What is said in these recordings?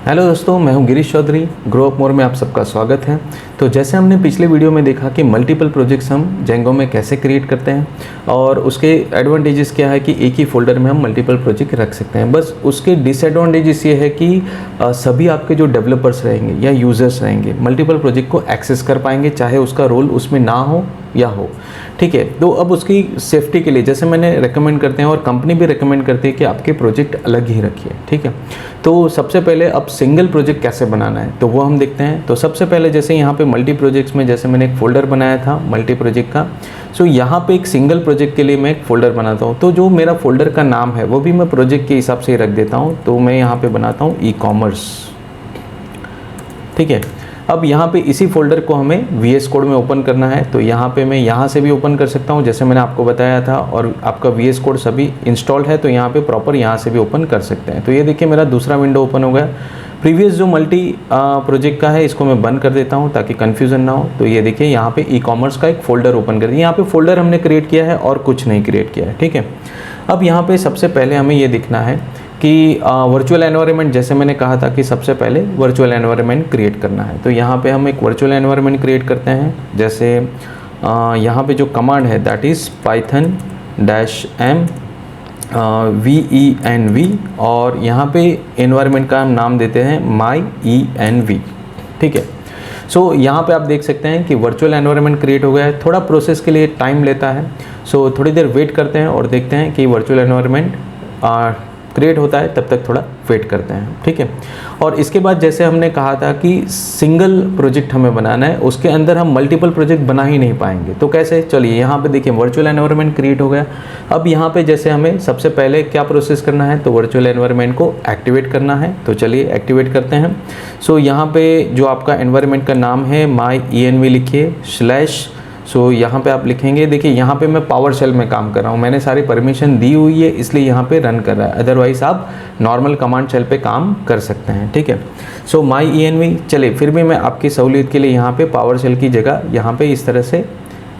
Hello दोस्तों, मैं हूं Girish Chaudhary. Grow Up More में आप सबका स्वागत है। तो जैसे हमने पिछले वीडियो में देखा कि मल्टीपल प्रोजेक्ट्स हम जेंगो में कैसे क्रिएट करते हैं और उसके एडवांटेजेस क्या है कि एक ही फोल्डर में हम मल्टीपल प्रोजेक्ट रख सकते हैं। बस उसके डिसएडवांटेजेस ये है कि सभी आपके जो डेवलपर्स रहेंगे या यूज़र्स रहेंगे मल्टीपल प्रोजेक्ट को एक्सेस कर पाएंगे, चाहे उसका रोल उसमें ना हो या हो। ठीक है, तो अब उसकी सेफ्टी के लिए जैसे मैंने रेकमेंड करते हैं और कंपनी भी रेकमेंड करती है कि आपके प्रोजेक्ट अलग ही रखिए। ठीक है, तो सबसे पहले अब सिंगल प्रोजेक्ट कैसे बनाना है तो वो हम देखते हैं। तो सबसे पहले जैसे यहाँ पे मल्टी प्रोजेक्ट्स में जैसे मैंने एक फ़ोल्डर बनाया था मल्टी प्रोजेक्ट का, सो यहाँ पे एक सिंगल प्रोजेक्ट के लिए मैं एक फ़ोल्डर बनाता हूँ। तो जो मेरा फ़ोल्डर का नाम है वो भी मैं प्रोजेक्ट के हिसाब से ही रख देता हूँ। तो मैं यहाँ पे बनाता हूँ ई कॉमर्स। ठीक है, अब यहाँ पे इसी फोल्डर को हमें VS कोड में ओपन करना है। तो यहाँ पे मैं यहाँ से भी ओपन कर सकता हूँ जैसे मैंने आपको बताया था, और आपका VS कोड सभी इंस्टॉल्ड है तो यहाँ पे प्रॉपर यहाँ से भी ओपन कर सकते हैं। तो ये देखिए मेरा दूसरा विंडो ओपन हो गया। प्रीवियस जो मल्टी प्रोजेक्ट का है इसको मैं बंद कर देता हूँ ताकि कन्फ्यूज़न ना हो। तो ये देखिए यहाँ पे ई कॉमर्स का एक फ़ोल्डर ओपन कर दिया। यहाँ पे फ़ोल्डर हमने क्रिएट किया है और कुछ नहीं क्रिएट किया है। ठीक है, अब यहाँ पे सबसे पहले हमें ये दिखना है कि वर्चुअल एनवायरनमेंट, जैसे मैंने कहा था कि सबसे पहले वर्चुअल एनवायरनमेंट क्रिएट करना है। तो यहाँ पे हम एक वर्चुअल एनवायरनमेंट क्रिएट करते हैं। जैसे यहाँ पे जो कमांड है that is python -m venv, और यहाँ पे एनवायरनमेंट का हम नाम देते हैं myenv। ठीक है, सो यहाँ पे आप देख सकते हैं कि वर्चुअल एनवायरनमेंट क्रिएट हो गया है। थोड़ा प्रोसेस के लिए टाइम लेता है, सो थोड़ी देर वेट करते हैं और देखते हैं कि वर्चुअल एनवायरनमेंट क्रिएट होता है, तब तक थोड़ा वेट करते हैं। ठीक है, और इसके बाद जैसे हमने कहा था कि सिंगल प्रोजेक्ट हमें बनाना है, उसके अंदर हम मल्टीपल प्रोजेक्ट बना ही नहीं पाएंगे। तो कैसे, चलिए यहाँ पे देखिए वर्चुअल एनवायरनमेंट क्रिएट हो गया। अब यहाँ पे जैसे हमें सबसे पहले क्या प्रोसेस करना है तो वर्चुअल एनवायरनमेंट को एक्टिवेट करना है। तो चलिए एक्टिवेट करते हैं। सो यहाँ पे जो आपका एनवायरनमेंट का नाम है myenv लिखिए / सो यहाँ पे आप लिखेंगे, देखिए यहाँ पे मैं पावर शेल में काम कर रहा हूँ, मैंने सारी परमिशन दी हुई है इसलिए यहाँ पे रन कर रहा है। अदरवाइज़ आप नॉर्मल कमांड शेल पे काम कर सकते हैं। ठीक है, सो myenv, चलिए फिर भी मैं आपकी सहूलियत के लिए यहाँ पे पावर शेल की जगह यहाँ पे इस तरह से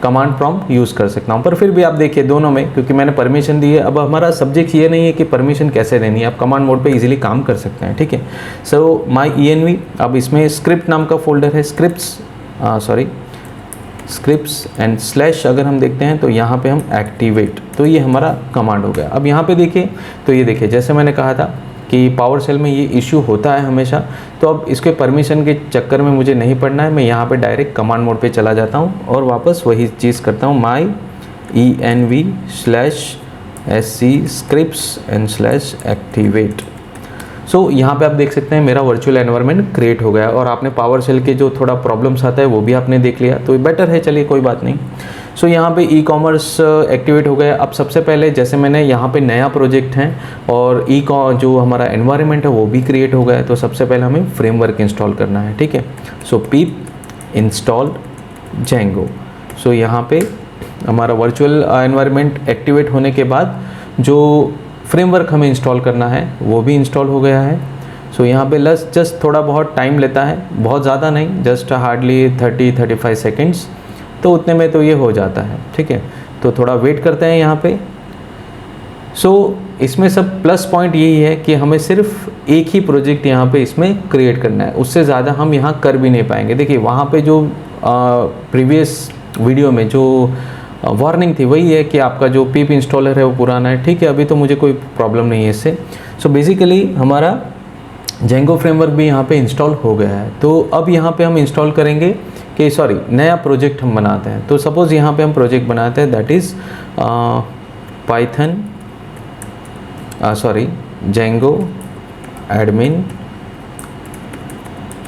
कमांड प्रॉम्प्ट यूज़ कर सकता हूँ। पर फिर भी आप देखिए दोनों में, क्योंकि मैंने परमिशन दी है, अब हमारा सब्जेक्ट ये नहीं है कि परमिशन कैसे देनी है, आप कमांड मोड पे इजीली काम कर सकते हैं। ठीक है, सो myenv, अब इसमें स्क्रिप्ट नाम का फोल्डर है, स्क्रिप्ट्स एंड / अगर हम देखते हैं तो यहाँ पे हम एक्टिवेट, तो ये हमारा कमांड हो गया। अब यहाँ पे देखिए, तो ये देखिए जैसे मैंने कहा था कि पावर शेल में ये इश्यू होता है हमेशा, तो अब इसके परमिशन के चक्कर में मुझे नहीं पड़ना है, मैं यहाँ पे डायरेक्ट कमांड मोड पे चला जाता हूँ और वापस वही चीज़ करता हूँ myenv /sc scripts and /activate। सो यहाँ पे आप देख सकते हैं मेरा वर्चुअल एनवायरनमेंट क्रिएट हो गया, और आपने पावर शेल के जो थोड़ा प्रॉब्लम्स आता है वो भी आपने देख लिया, तो बेटर है, चलिए कोई बात नहीं। सो यहाँ पे ई कॉमर्स एक्टिवेट हो गया। अब सबसे पहले जैसे मैंने यहाँ पे नया प्रोजेक्ट है और जो हमारा एनवायरनमेंट है वो भी क्रिएट हो गया है, तो सबसे पहले हमें फ्रेमवर्क इंस्टॉल करना है। ठीक है, सो pip install Django। सो यहाँ पे हमारा वर्चुअल एनवायरनमेंट एक्टिवेट होने के बाद जो फ्रेमवर्क हमें इंस्टॉल करना है वो भी इंस्टॉल हो गया है। सो यहाँ पे जस्ट थोड़ा बहुत टाइम लेता है, बहुत ज़्यादा नहीं, जस्ट हार्डली 30-35 सेकेंड्स, तो उतने में तो ये हो जाता है। ठीक है, तो थोड़ा वेट करते हैं यहाँ पे। सो इसमें सब प्लस पॉइंट यही है कि हमें सिर्फ एक ही प्रोजेक्ट यहाँ पे इसमें क्रिएट करना है, उससे ज़्यादा हम यहाँ कर भी नहीं पाएंगे। देखिए वहाँ पे जो प्रीवियस वीडियो में जो वार्निंग थी वही है कि आपका जो pip इंस्टॉलर है वो पुराना है। ठीक है, अभी तो मुझे कोई प्रॉब्लम नहीं है इससे। सो बेसिकली हमारा Django फ्रेमवर्क भी यहाँ पे इंस्टॉल हो गया है। तो अब यहाँ पे हम इंस्टॉल करेंगे कि नया प्रोजेक्ट हम बनाते हैं। तो सपोज़ यहाँ पे हम प्रोजेक्ट बनाते हैं that is Django admin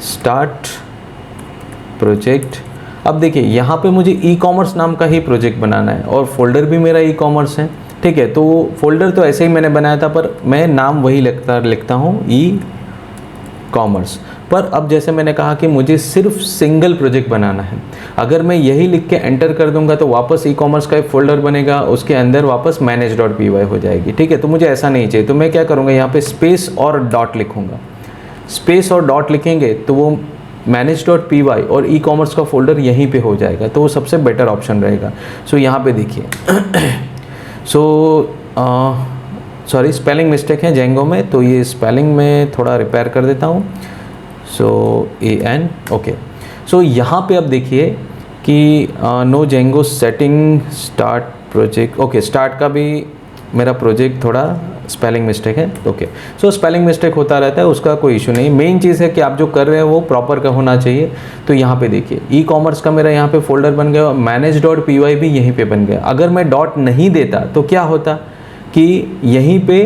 start project. अब देखिए यहाँ पे मुझे ई कॉमर्स नाम का ही प्रोजेक्ट बनाना है और फोल्डर भी मेरा ई कॉमर्स है। ठीक है, तो फोल्डर तो ऐसे ही मैंने बनाया था, पर मैं नाम वही लिखता हूँ ई कॉमर्स। पर अब जैसे मैंने कहा कि मुझे सिर्फ सिंगल प्रोजेक्ट बनाना है, अगर मैं यही लिख के एंटर कर दूंगा तो वापस ई कॉमर्स का एक फोल्डर बनेगा, उसके अंदर वापस manage.py हो जाएगी। ठीक है, तो मुझे ऐसा नहीं चाहिए, तो मैं क्या करूँगा यहाँ पे स्पेस और डॉट लिखूँगा। स्पेस और डॉट लिखेंगे तो वो manage.py और ई कॉमर्स का फोल्डर यहीं पे हो जाएगा, तो वो सबसे बेटर ऑप्शन रहेगा। सो यहाँ पे देखिए सॉरी स्पेलिंग मिस्टेक है जेंगो में, तो ये स्पेलिंग में थोड़ा रिपेयर कर देता हूँ। सो AN ओके। सो यहाँ पे अब देखिए कि no Django setting start project, okay start का भी मेरा प्रोजेक्ट थोड़ा स्पेलिंग मिस्टेक है, ओके। सो स्पेलिंग मिस्टेक होता रहता है, उसका कोई इशू नहीं। मेन चीज़ है कि आप जो कर रहे हैं वो प्रॉपर का होना चाहिए। तो यहाँ पे देखिए ई कॉमर्स का मेरा यहाँ पे फोल्डर बन गया, manage.py भी यहीं पे बन गया। अगर मैं डॉट नहीं देता तो क्या होता कि यहीं पे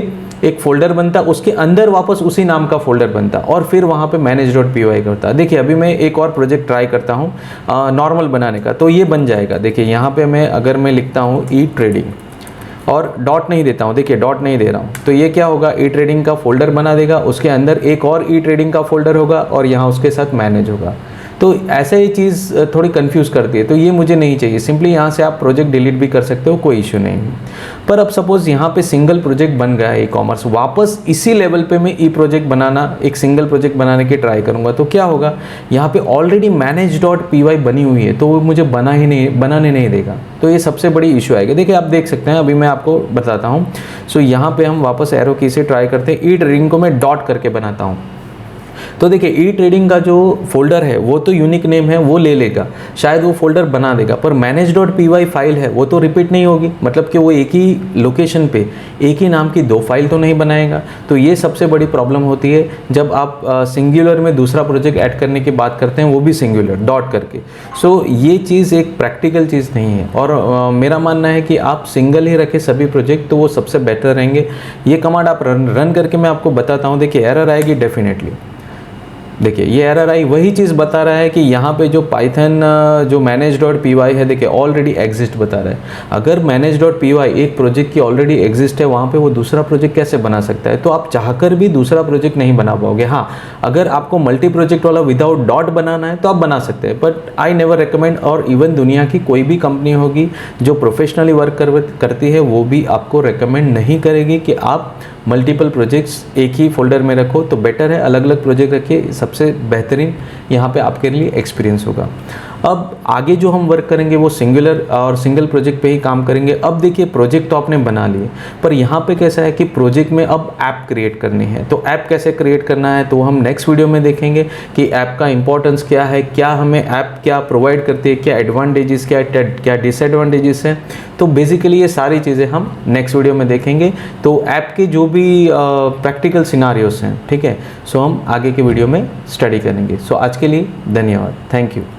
एक फोल्डर बनता, उसके अंदर वापस उसी नाम का फोल्डर बनता और फिर वहाँ पे manage.py करता। देखिए अभी मैं एक और प्रोजेक्ट ट्राई करता हूँ नॉर्मल बनाने का, तो ये बन जाएगा। देखिए यहाँ पे मैं अगर मैं लिखता हूँ ई ट्रेडिंग और डॉट नहीं देता हूँ, देखिए डॉट नहीं दे रहा हूँ, तो ये क्या होगा, ई ट्रेडिंग का फोल्डर बना देगा, उसके अंदर एक और ई ट्रेडिंग का फोल्डर होगा और यहाँ उसके साथ मैनेज होगा। तो ऐसे ही चीज़ थोड़ी कंफ्यूज करती है, तो ये मुझे नहीं चाहिए। सिंपली यहाँ से आप प्रोजेक्ट डिलीट भी कर सकते हो, कोई इशू नहीं है। पर अब सपोज यहाँ पे सिंगल प्रोजेक्ट बन गया है ई कॉमर्स, वापस इसी लेवल पे मैं ई प्रोजेक्ट बनाना, एक सिंगल प्रोजेक्ट बनाने की ट्राई करूँगा, तो क्या होगा, यहाँ पे ऑलरेडी manage.py बनी हुई है, तो वो मुझे बनाने नहीं देगा। तो ये सबसे बड़ी इशू आएगी। देखिए आप देख सकते हैं, अभी मैं आपको बताता हूँ। सो यहाँ पे हम वापस एरो की से ट्राई करते हैं, ई ट्रेडिंग को मैं डॉट करके बनाता हूँ। तो देखिए ई ट्रेडिंग का जो फोल्डर है वो तो यूनिक नेम है, वो ले लेगा, शायद वो फोल्डर बना देगा, पर manage.py फाइल है वो तो रिपीट नहीं होगी, मतलब कि वो एक ही लोकेशन पे एक ही नाम की दो फाइल तो नहीं बनाएगा। तो ये सबसे बड़ी प्रॉब्लम होती है जब आप सिंगुलर में दूसरा प्रोजेक्ट ऐड करने की बात करते हैं, वो भी सिंगुलर डॉट करके। सो ये चीज़ एक प्रैक्टिकल चीज़ नहीं है, और मेरा मानना है कि आप सिंगल ही रखें सभी प्रोजेक्ट, तो वो सबसे बेटर रहेंगे। ये कमांड आप रन करके मैं आपको बताता हूँ। देखिए एरर आएगी डेफिनेटली, देखिए ये एरर आई, वही चीज़ बता रहा है कि यहाँ पे जो पाइथन जो manage.py है, देखिए ऑलरेडी एग्जिस्ट बता रहा है। अगर manage.py एक प्रोजेक्ट की ऑलरेडी एग्जिस्ट है, वहाँ पे वो दूसरा प्रोजेक्ट कैसे बना सकता है। तो आप चाहकर भी दूसरा प्रोजेक्ट नहीं बना पाओगे। हाँ, अगर आपको मल्टी प्रोजेक्ट वाला विदाउट डॉट बनाना है तो आप बना सकते हैं, बट आई नेवर रिकमेंड। और इवन दुनिया की कोई भी कंपनी होगी जो प्रोफेशनली वर्क करती है, वो भी आपको रिकमेंड नहीं करेगी कि आप मल्टीपल प्रोजेक्ट्स एक ही फोल्डर में रखो। तो बेटर है अलग अलग प्रोजेक्ट रखिए, सबसे बेहतरीन यहाँ पे आपके लिए एक्सपीरियंस होगा। अब आगे जो हम वर्क करेंगे वो सिंगुलर और सिंगल प्रोजेक्ट पे ही काम करेंगे। अब देखिए प्रोजेक्ट तो आपने बना लिए, पर यहाँ पे कैसा है कि प्रोजेक्ट में अब ऐप क्रिएट करनी है। तो ऐप कैसे क्रिएट करना है तो हम नेक्स्ट वीडियो में देखेंगे कि ऐप का इंपॉर्टेंस क्या है, क्या हमें ऐप क्या प्रोवाइड करती है, क्या एडवांटेजेस क्या डिसएडवांटेजेस हैं। तो बेसिकली ये सारी चीज़ें हम नेक्स्ट वीडियो में देखेंगे। तो ऐप के जो भी प्रैक्टिकल सिनारियोस हैं, ठीक है, सो हम आगे के वीडियो में स्टडी करेंगे। सो आज के लिए धन्यवाद, थैंक यू।